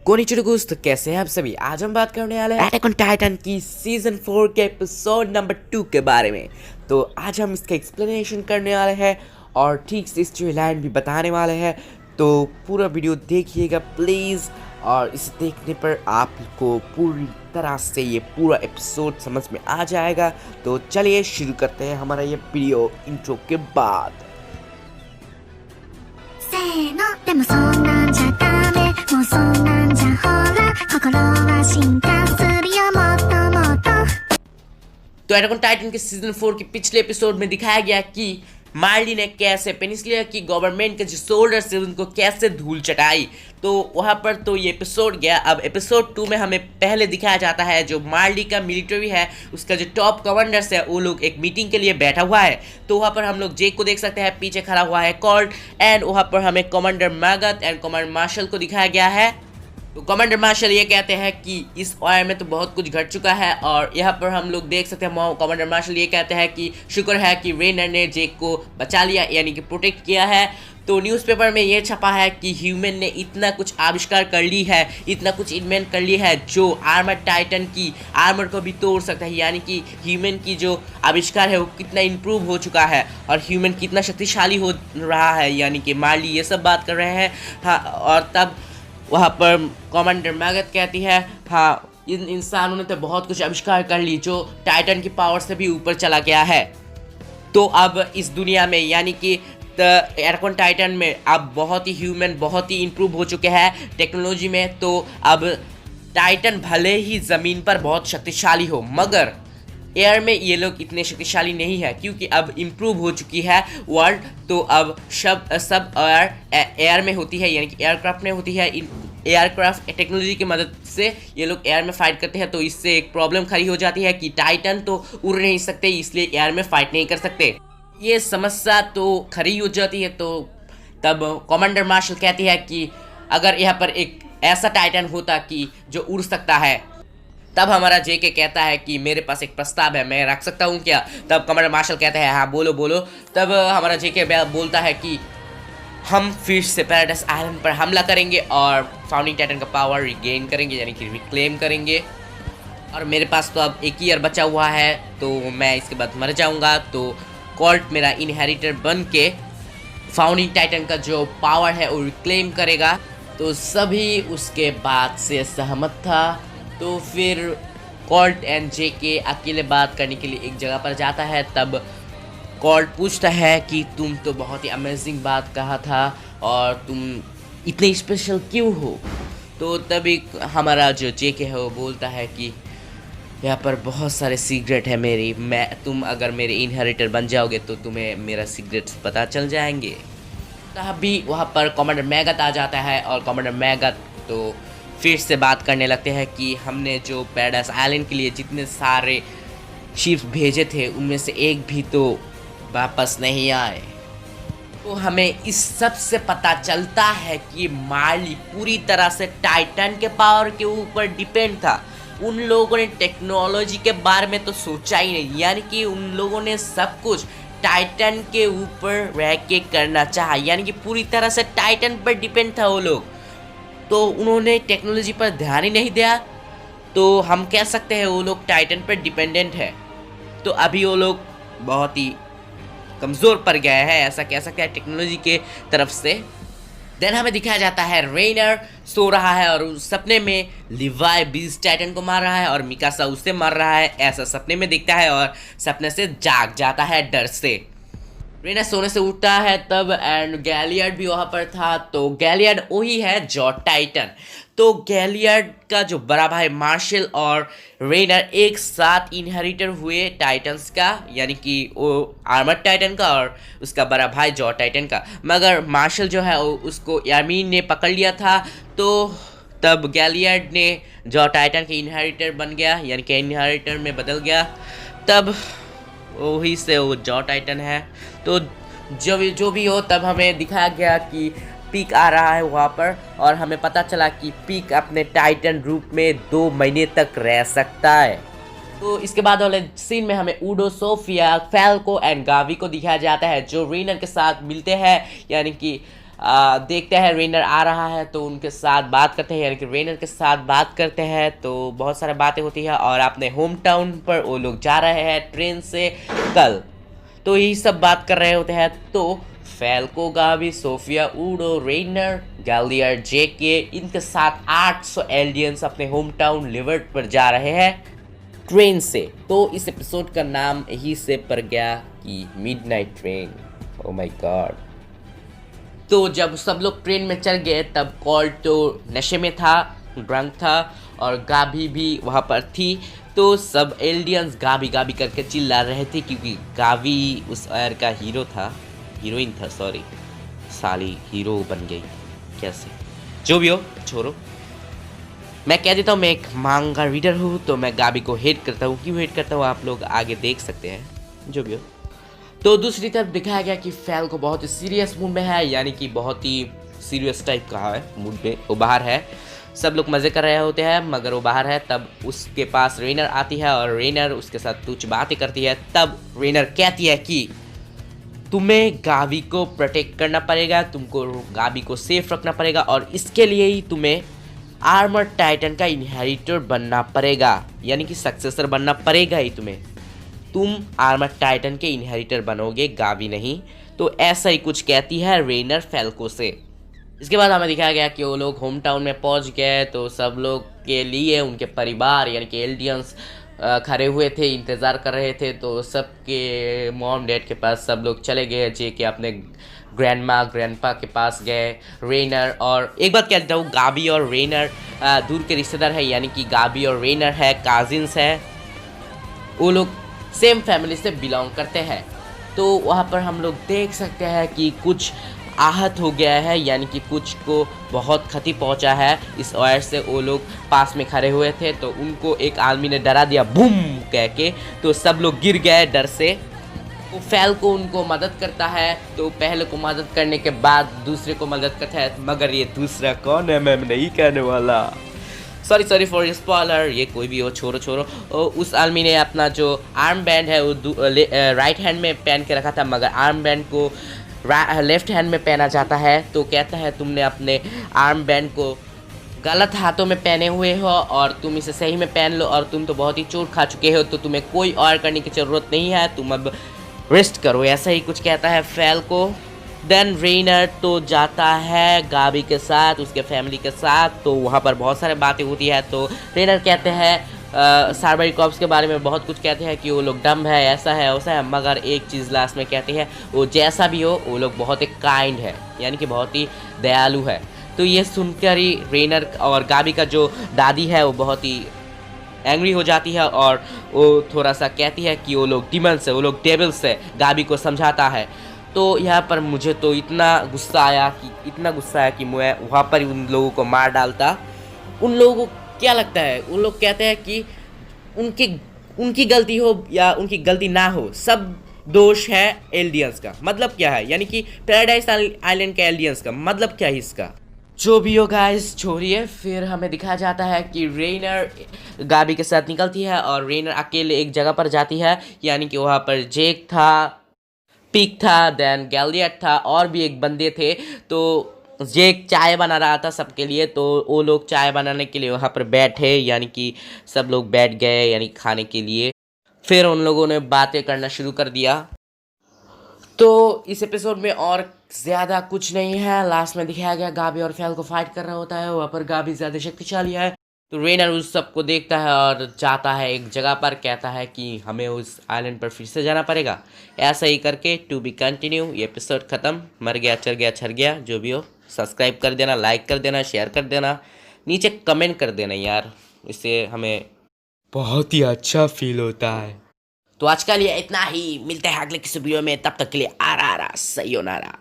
कोनिचिरो दोस्त, कैसे हैं आप सभी। आज हम बात करने वाले हैं अटैक ऑन टाइटन की सीजन 4 के एपिसोड नंबर 2 के बारे में। तो आज हम इसका एक्सप्लेनेशन करने वाले हैं और ठीक से स्टोरी लाइन भी बताने वाले हैं। तो पूरा वीडियो देखिएगा प्लीज़, और इसे देखने पर आपको पूरी तरह से ये पूरा एपिसोड समझ में आ जाएगा। तो चलिए शुरू करते हैं हमारा ये वीडियो इंट्रो के बाद। せーのでもそんなんじゃダメもうそんなんじゃほら心は進化するよもっともっと तो अटैक ऑन टाइटन के सीजन 4 के पिछले एपिसोड में दिखाया गया कि मार्ली ने कैसे पेनिसिलिया की गवर्नमेंट के जो सोल्जर्स थे उनको कैसे धूल चटाई। तो वहाँ पर तो ये एपिसोड गया। अब एपिसोड 2 में हमें पहले दिखाया जाता है जो मार्ली का मिलिट्री है, उसका जो टॉप कमांडर्स है वो लोग एक मीटिंग के लिए बैठा हुआ है। तो वहाँ पर हम लोग जेक को देख सकते हैं, पीछे खड़ा हुआ है कॉल्ट, एंड वहाँ पर हमें कमांडर मैगथ एंड कमांडर मार्शल को दिखाया गया है। तो कमांडर मार्शल ये कहते हैं कि इस वार में तो बहुत कुछ घट चुका है, और यहाँ पर हम लोग देख सकते हैं कमांडर मार्शल ये कहते हैं कि शुक्र है कि रेनर ने जेक को बचा लिया, यानी कि प्रोटेक्ट किया है। तो न्यूज़पेपर में ये छपा है कि ह्यूमन ने इतना कुछ आविष्कार कर ली है, इतना कुछ इन्वेंट कर लिया है जो आर्मर टाइटन की आर्मर को भी तोड़ सकता है, यानी कि ह्यूमन की जो आविष्कार है वो कितना इम्प्रूव हो चुका है और ह्यूमन कितना शक्तिशाली हो रहा है, यानी कि मार्ली ये सब बात कर रहे हैं। हाँ, और तब वहाँ पर कमांडर मैगथ कहती है हाँ, इन इंसानों ने तो बहुत कुछ आविष्कार कर ली जो टाइटन की पावर से भी ऊपर चला गया है। तो अब इस दुनिया में यानी कि अटैक ऑन टाइटन में अब बहुत ही ह्यूमन बहुत ही इम्प्रूव हो चुके हैं टेक्नोलॉजी में। तो अब टाइटन भले ही ज़मीन पर बहुत शक्तिशाली हो, मगर एयर में ये लोग इतने शक्तिशाली नहीं है, क्योंकि अब इम्प्रूव हो चुकी है वर्ल्ड। तो अब सब एयर में होती है, यानी कि एयरक्राफ्ट में होती है। एयरक्राफ्ट टेक्नोलॉजी की मदद से ये लोग एयर में फाइट करते हैं। तो इससे एक प्रॉब्लम खड़ी हो जाती है कि टाइटन तो उड़ नहीं सकते, इसलिए एयर में फाइट नहीं कर सकते। ये समस्या तो खड़ी हो जाती है। तो तब कमांडर मार्शल कहती है कि अगर यहाँ पर एक ऐसा टाइटन होता कि जो उड़ सकता है, तब हमारा जेके कहता है कि मेरे पास एक प्रस्ताव है, मैं रख सकता हूँ क्या। तब कमांडर मार्शल कहते हैं हाँ बोलो बोलो। तब हमारा जेके बोलता है कि हम फिर से पैराडाइज आइलैंड पर हमला करेंगे और फाउंडिंग टाइटन का पावर रिगेन करेंगे, यानी कि रिक्लेम करेंगे। और मेरे पास तो अब एक ही ईयर बचा हुआ है, तो मैं इसके बाद मर जाऊँगा। तो कॉल्ट मेरा इनहेरिटर बन के फाउंडिंग टाइटन का जो पावर है वो रिक्लेम करेगा। तो सभी उसके बाद से सहमत था। तो फिर कॉल्ट एंड जेके अकेले बात करने के लिए एक जगह पर जाता है। तब कॉल्ट पूछता है कि तुम तो बहुत ही अमेजिंग बात कहा था और तुम इतने स्पेशल क्यों हो। तो तभी हमारा जो जेके है वो बोलता है कि यहाँ पर बहुत सारे सीक्रेट है मेरी, तुम अगर मेरे इनहेरिटर बन जाओगे तो तुम्हें मेरा सीक्रेट्स पता चल जाएंगे। तभी वहाँ पर कमांडर मैगथ आ जाता है, और कमांडर मैगथ तो फिर से बात करने लगते हैं कि हमने जो पैराडाइज आइलैंड के लिए जितने सारे शिप्स भेजे थे उनमें से एक भी तो वापस नहीं आए। तो हमें इस सब से पता चलता है कि मार्ली पूरी तरह से टाइटन के पावर के ऊपर डिपेंड था। उन लोगों ने टेक्नोलॉजी के बारे में तो सोचा ही नहीं, यानी कि उन लोगों ने सब कुछ टाइटन के ऊपर रह के करना चाहा, यानी कि पूरी तरह से टाइटन पर डिपेंड था वो लोग। तो उन्होंने टेक्नोलॉजी पर ध्यान ही नहीं दिया। तो हम कह सकते हैं वो लोग टाइटन पर डिपेंडेंट है। तो अभी वो लोग बहुत ही कमज़ोर पड़ गए हैं, ऐसा कह सकते हैं टेक्नोलॉजी के तरफ से। देन हमें दिखाया जाता है रेनर सो रहा है और उस सपने में लिवाई बीस्ट टाइटन को मार रहा है और मिकासा उससे मार रहा है, ऐसा सपने में दिखता है और सपने से जाग जाता है डर से। रेनर सोने से उठता है तब, एंड गैलियर्ड भी वहाँ पर था। तो गैलियर्ड वही है जो टाइटन। तो गैलियर्ड का जो बड़ा भाई मार्शल और रेनर एक साथ इनहेरिटर हुए टाइटन्स का, यानी कि वो आर्मर टाइटन का और उसका बड़ा भाई जॉ टाइटन का। मगर मार्शल जो है उसको यामीन ने पकड़ लिया था। तो तब गैलियर्ड ने जॉ टाइटन के इनहेरिटर बन गया, यानी कि इनहेरिटर में बदल गया। तब वही से वो जॉ टाइटन है। तो जो भी हो, तब हमें दिखाया गया कि पीक आ रहा है वहाँ पर, और हमें पता चला कि पीक अपने टाइटन रूप में 2 महीने तक रह सकता है। तो इसके बाद वाले सीन में हमें ऊडो, सोफिया, फैल्को एंड गावी को दिखाया जाता है जो रेनर के साथ मिलते हैं, यानी कि देखते हैं रेनर आ रहा है तो उनके साथ बात करते हैं, यानी कि रेनर के साथ बात करते हैं तो बहुत सारी बातें होती है और अपने होम टाउन पर वो लोग जा रहे हैं ट्रेन से कल। तो यही सब बात कर रहे होते हैं तो फैल्को, गावी, सोफिया, ऊडो, रेनर, गैलियर, जेके इनके साथ 800 एलियंस अपने होम टाउन लिवर्ट पर जा रहे हैं ट्रेन से। तो इस एपिसोड का नाम यही से पड़ गया कि midnight train. Oh my God. तो जब सब लोग ट्रेन में चढ़ गए तब कॉल्ट तो नशे में था, ड्रंक था और गाभी भी वहाँ पर थी। तो सब एलियंस गाभी गाभी करके चिल्ला रहे थे क्योंकि गावी उस एयर का हीरो था, हीरोइन था सॉरी, साली हीरो बन गई कैसे, जो भी हो छोड़ो। मैं कह देता हूँ मैं एक मांगा रीडर हूँ तो मैं गाभी को हेट करता हूँ। क्यों हेट करता हूँ आप लोग आगे देख सकते हैं, जो भी हो। तो दूसरी तरफ दिखाया गया कि फैल्को बहुत ही सीरियस मूड में है, यानी कि बहुत ही सीरियस टाइप का है मूड में, वो बाहर है। सब लोग मज़े कर रहे होते हैं मगर वो बाहर है। तब उसके पास रेनर आती है और रेनर उसके साथ कुछ बातें करती है। तब रेनर कहती है कि तुम्हें गावी को प्रोटेक्ट करना पड़ेगा, तुमको गावी को सेफ रखना पड़ेगा और इसके लिए ही तुम्हें आर्मर टाइटन का इनहेरिटर बनना पड़ेगा, यानी कि सक्सेसर बनना पड़ेगा ही तुम्हें। तुम आर्मर टाइटन के इनहेरिटर बनोगे, गावी नहीं। तो ऐसा ही कुछ कहती है रेनर फैल्को से। इसके बाद हमें दिखाया गया कि वो लोग होम टाउन में पहुंच गए तो सब लोग के लिए उनके परिवार यानी कि एल्डियंस खड़े हुए थे, इंतज़ार कर रहे थे। तो सबके मॉम डैड के पास सब लोग चले गए, जे कि अपने ग्रैंडमा ग्रैंडपा के पास गए। रेनर और एक बात कहता हूँ, गावी और रेनर दूर के रिश्तेदार है, यानी कि गावी और रेनर है काजिन्स है, वो लोग सेम फैमिली से बिलोंग करते हैं। तो वहाँ पर हम लोग देख सकते हैं कि कुछ आहत हो गया है, यानी कि कुछ को बहुत क्षति पहुंचा है इस वायर से। वो लोग पास में खड़े हुए थे तो उनको एक आदमी ने डरा दिया बूम कह के, तो सब लोग गिर गए डर से। तो फैल्को उनको मदद करता है, तो पहले को मदद करने के बाद दूसरे को मदद करता है, मगर ये दूसरा कौन है मैं नहीं कहने वाला, सॉरी फॉर स्पॉइलर, ये कोई भी हो, छोड़ो। उस आदमी ने अपना जो आर्म बैंड है वो राइट हैंड में पहन के रखा था, मगर आर्म बैंड को लेफ्ट हैंड में पहना जाता है। तो कहता है तुमने अपने आर्म बैंड को गलत हाथों में पहने हुए हो और तुम इसे सही में पहन लो, और तुम तो बहुत ही चोट खा चुके हो तो तुम्हें कोई और करने की ज़रूरत नहीं है, तुम अब रेस्ट करो, ऐसा ही कुछ कहता है फैल्को। देन रेनर तो जाता है गावी के साथ, उसके फैमिली के साथ। तो वहाँ पर बहुत सारे बातें होती है। तो रेनर कहते हैं सार्बरी कॉप्स के बारे में बहुत कुछ कहते हैं कि वो लोग डम है, ऐसा है वैसा है, मगर एक चीज़ लास्ट में कहते हैं वो जैसा भी हो वो लोग बहुत ही काइंड है, यानी कि बहुत ही दयालु है। तो ये सुनकर ही रेनर और गावी का जो दादी है वो बहुत ही एंग्री हो जाती है और वो थोड़ा सा कहती है कि वो लोग डिमन्स है, वो लोग डेविल्स है, गावी को समझाता है। तो यहाँ पर मुझे तो इतना गुस्सा आया कि मैं वहाँ पर उन लोगों को मार डालता। उन लोगों को क्या लगता है, उन लोग कहते हैं कि उनकी गलती हो या उनकी गलती ना हो, सब दोष है एलियंस का। मतलब क्या है, यानी कि पैराडाइज आइलैंड के एलियंस का मतलब क्या है इसका, जो भी हो गाइस छोड़िए। फिर हमें दिखाया जाता है कि रेनर गावी के साथ निकलती है और रेनर अकेले एक जगह पर जाती है, यानी कि वहाँ पर जेक था, पिक था, देन गैलियट था और भी एक बंदे थे। तो जेक चाय बना रहा था सबके लिए, तो वो लोग चाय बनाने के लिए वहाँ पर बैठे, यानी कि सब लोग बैठ गए यानी खाने के लिए। फिर उन लोगों ने बातें करना शुरू कर दिया। तो इस एपिसोड में और ज़्यादा कुछ नहीं है। लास्ट में दिखाया गया गावी और फैल को फाइट कर रहा होता है, वहाँ पर गावी ज़्यादा शक्तिशाली है। तो रेनर उस सबको देखता है और जाता है एक जगह पर, कहता है कि हमें उस आइलैंड पर फिर से जाना पड़ेगा। ऐसा ही करके टू बी कंटिन्यू। ये एपिसोड ख़त्म, मर गया चल गया छर गया, जो भी हो। सब्सक्राइब कर देना, लाइक कर देना, शेयर कर देना, नीचे कमेंट कर देना यार, इससे हमें बहुत ही अच्छा फील होता है। तो आज के लिए इतना ही, मिलते हैं अगले किसी वीडियो में, तब तक के लिए आरा सयोनारा।